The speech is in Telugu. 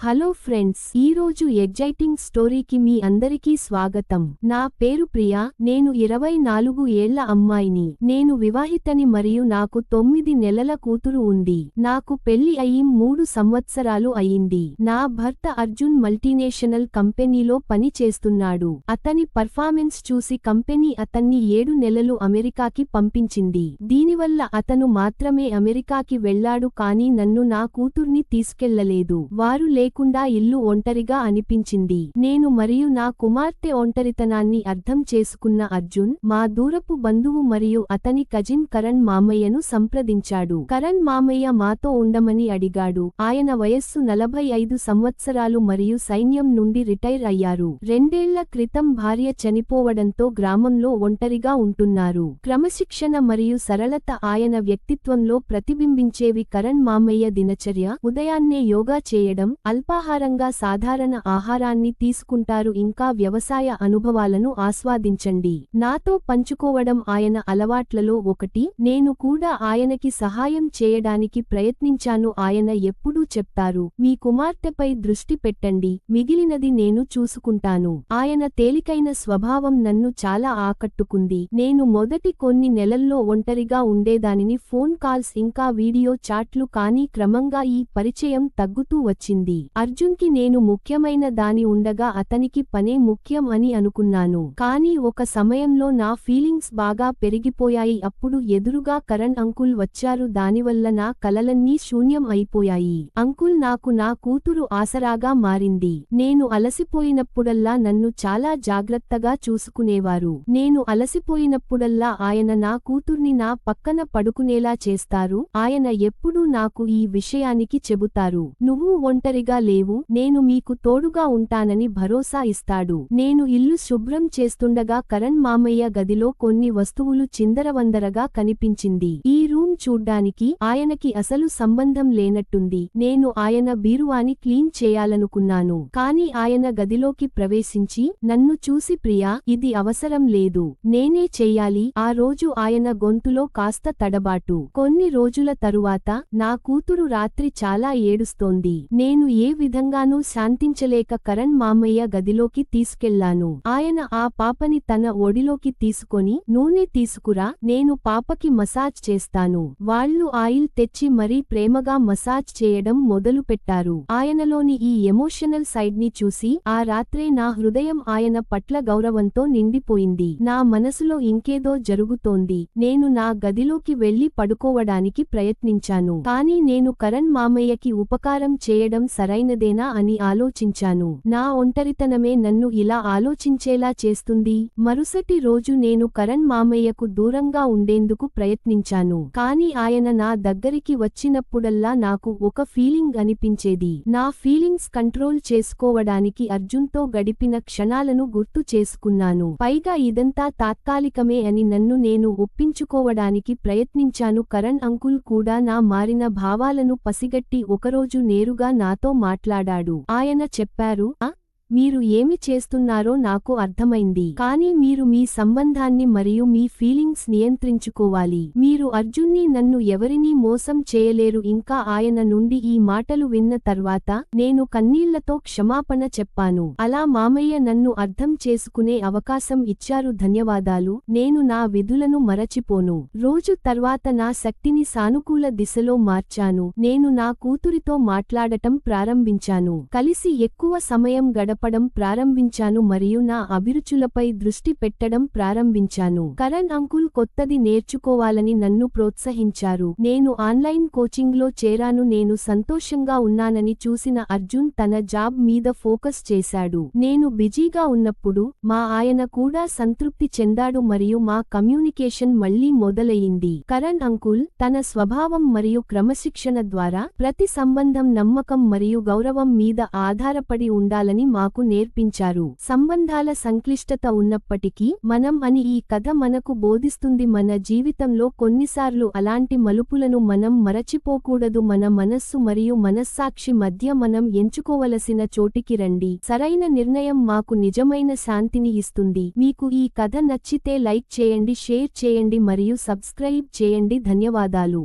హలో ఫ్రెండ్స్, ఈరోజు ఎగ్జైటింగ్ స్టోరీకి మీ అందరికీ స్వాగతం. నా పేరు ప్రియా. నేను 24 ఏళ్ల అమ్మాయిని. నేను వివాహితని మరియు నాకు 9 నెలల కూతురు ఉంది. నాకు పెళ్లి అయ్యి 3 సంవత్సరాలు అయింది. నా భర్త అర్జున్ మల్టీనేషనల్ కంపెనీలో పని చేస్తున్నాడు. అతని పర్ఫార్మెన్స్ చూసి కంపెనీ అతన్ని 7 నెలలు అమెరికాకి పంపించింది. దీనివల్ల అతను మాత్రమే అమెరికాకి వెళ్లాడు, కానీ నన్ను నా కూతుర్ని తీసుకెళ్లలేదు. వారు లేకుండా ఇల్లు ఒంటరిగా అనిపించింది. నేను మరియు నా కుమార్తె ఒంటరితనాన్ని అర్థం చేసుకున్న అర్జున్ మా దూరపు బంధువు మరియు అతని కజిన్ కరణ్ మామయ్యను సంప్రదించాడు. కరణ్ మామయ్య మాతో ఉండమని అడిగాడు. ఆయన వయస్సు 45 సంవత్సరాలు మరియు సైన్యం నుండి రిటైర్ అయ్యారు. 2 ఏళ్ల క్రితం భార్య చనిపోవడంతో గ్రామంలో ఒంటరిగా ఉంటున్నారు. క్రమశిక్షణ మరియు సరళత ఆయన వ్యక్తిత్వంలో ప్రతిబింబించేవి. కరణ్ మామయ్య దినచర్య: ఉదయాన్నే యోగా చేయడం, అల్పాహారంగా సాధారణ ఆహారాన్ని తీసుకుంటారు, ఇంకా వ్యవసాయ అనుభవాలను ఆస్వాదించండి. నాతో పంచుకోవడం ఆయన అలవాట్లలో ఒకటి. నేను కూడా ఆయనకి సహాయం చేయడానికి ప్రయత్నించాను. ఆయన ఎప్పుడూ చెప్తారు, మీ కుమార్తెపై దృష్టి పెట్టండి, మిగిలినది నేను చూసుకుంటాను. ఆయన తేలికైన స్వభావం నన్ను చాలా ఆకట్టుకుంది. నేను మొదటి కొన్ని నెలల్లో ఒంటరిగా ఉండేదానిని, ఫోన్ కాల్స్ ఇంకా వీడియో చాట్లు, కానీ క్రమంగా ఈ పరిచయం తగ్గుతూ వచ్చింది. అర్జున్కి నేను ముఖ్యమైన దాని ఉండగా అతనికి పనే ముఖ్యం అని అనుకున్నాను. కానీ ఒక సమయంలో నా ఫీలింగ్స్ బాగా పెరిగిపోయాయి. అప్పుడు ఎదురుగా కరణ్ అంకుల్ వచ్చారు. దానివల్ల నా కలలన్నీ శూన్యం అయిపోయాయి. అంకుల్ నాకు నా కూతురు ఆసరాగా మారింది. నేను అలసిపోయినప్పుడల్లా నన్ను చాలా జాగ్రత్తగా చూసుకునేవారు. నేను అలసిపోయినప్పుడల్లా ఆయన నా కూతుర్ని నా పక్కన పడుకునేలా చేస్తారు. ఆయన ఎప్పుడూ నాకు ఈ విషయానికి చెబుతారు, నువ్వు ఒంటరిగా లేవు, నేను మీకు తోడుగా ఉంటానని భరోసా ఇస్తాడు. నేను ఇల్లు శుభ్రం చేస్తుండగా కరణ్ మామయ్య గదిలో కొన్ని వస్తువులు చిందరవందరగా కనిపించింది. ఈ రూమ్ చూడ్డానికి ఆయనకి అసలు సంబంధం లేనట్టుంది. నేను ఆయన బీరువాని క్లీన్ చేయాలనుకున్నాను. కానీ ఆయన గదిలోకి ప్రవేశించి నన్ను చూసి, ప్రియా, ఇది అవసరం లేదు, నేనే చెయ్యాలి. ఆ రోజు ఆయన గొంతులో కాస్త తడబాటు. కొన్ని రోజుల తరువాత నా కూతురు రాత్రి చాలా ఏడుస్తోంది. నేను ఏ విధంగానూ శాంతించలేక కరణ్ మామయ్య గదిలోకి తీసుకెళ్లాను. ఆయన ఆ పాపని తన ఒడిలోకి తీసుకొని, నూనె తీసుకురా, నేను పాపకి మసాజ్ చేస్తాను. వాళ్ళు ఆయిల్ తెచ్చి మరీ ప్రేమగా మసాజ్ చేయడం మొదలుపెట్టారు. ఆయనలోని ఈ ఎమోషనల్ సైడ్ని చూసి ఆ రాత్రే నా హృదయం ఆయన పట్ల గౌరవంతో నిండిపోయింది. నా మనసులో ఇంకేదో జరుగుతోంది. నేను నా గదిలోకి వెళ్లి పడుకోవడానికి ప్రయత్నించాను. కానీ నేను కరణ్ మామయ్యకి ఉపకారం చేయడం సరైనదేనా అని ఆలోచించాను. నా ఒంటరితనమే నన్ను ఇలా ఆలోచించేలా చేస్తుంది. మరుసటి రోజు నేను కరణ్ మామయ్యకు దూరంగా ఉండేందుకు ప్రయత్నించాను. కానీ ఆయన నా దగ్గరికి వచ్చినప్పుడల్లా నాకు ఒక ఫీలింగ్ అనిపించేది. నా ఫీలింగ్స్ కంట్రోల్ చేసుకోవడానికి అర్జున్తో గడిపిన క్షణాలను గుర్తు చేసుకున్నాను. పైగా ఇదంతా తాత్కాలికమే అని నన్ను నేను ఒప్పించుకోవడానికి ప్రయత్నించాను. కరణ్ అంకుల్ కూడా నా మారిన భావాలను పసిగట్టి ఒకరోజు నేరుగా నాతో మాట్లాడాడు. ఆయన చెప్పారు, మీరు ఏమి చేస్తున్నారో నాకు అర్థమైంది. కానీ మీరు మీ సంబంధాన్ని మరియు మీ ఫీలింగ్స్ నియంత్రించుకోవాలి. మీరు అర్జున్ని, నన్ను ఎవరినీ మోసం చేయలేరు. ఇంకా ఆయన నుండి ఈ మాటలు విన్న తర్వాత నేను కన్నీళ్లతో క్షమాపణ చెప్పాను. అలా మామయ్య నన్ను అర్థం చేసుకునే అవకాశం ఇచ్చారు. ధన్యవాదాలు. నేను నా విధులను మరచిపోను. రోజు తర్వాత నా శక్తిని సానుకూల దిశలో మార్చాను. నేను నా కూతురితో మాట్లాడటం ప్రారంభించాను. కలిసి ఎక్కువ సమయం గడపడం ప్రారంభించాను మరియు నా అభిరుచులపై దృష్టి పెట్టడం ప్రారంభించాను. కరణ్ అంకుల్ కొత్తది నేర్చుకోవాలని నన్ను ప్రోత్సహించారు. నేను ఆన్లైన్ కోచింగ్లో చేరాను. నేను సంతోషంగా ఉన్నానని చూసిన అర్జున్ తన జాబ్ మీద ఫోకస్ చేశాడు. నేను బిజీగా ఉన్నప్పుడు ఆయన కూడా సంతృప్తి చెందాడు మరియు మా కమ్యూనికేషన్ మళ్లీ మొదలయ్యింది. కరణ్ అంకుల్ తన స్వభావం మరియు క్రమశిక్షణ ద్వారా ప్రతి సంబంధం నమ్మకం మరియు గౌరవం మీద ఆధారపడి ఉండాలని మాకు నేర్పించారు. సంబంధాల సంక్లిష్టత ఉన్నప్పటికీ మనం అని ఈ కథ మనకు బోధిస్తుంది. మన జీవితంలో కొన్నిసార్లు అలాంటి మలుపులను మనం మరచిపోకూడదు. మన మనస్సు మరియు మనస్సాక్షి మధ్య మనం ఎంచుకోవలసిన చోటికి రండి. సరైన నిర్ణయం మాకు నిజమైన శాంతిని ఇస్తుంది. మీకు ఈ కథ నచ్చితే లైక్ చేయండి, షేర్ చేయండి మరియు సబ్స్క్రైబ్ చేయండి. ధన్యవాదాలు.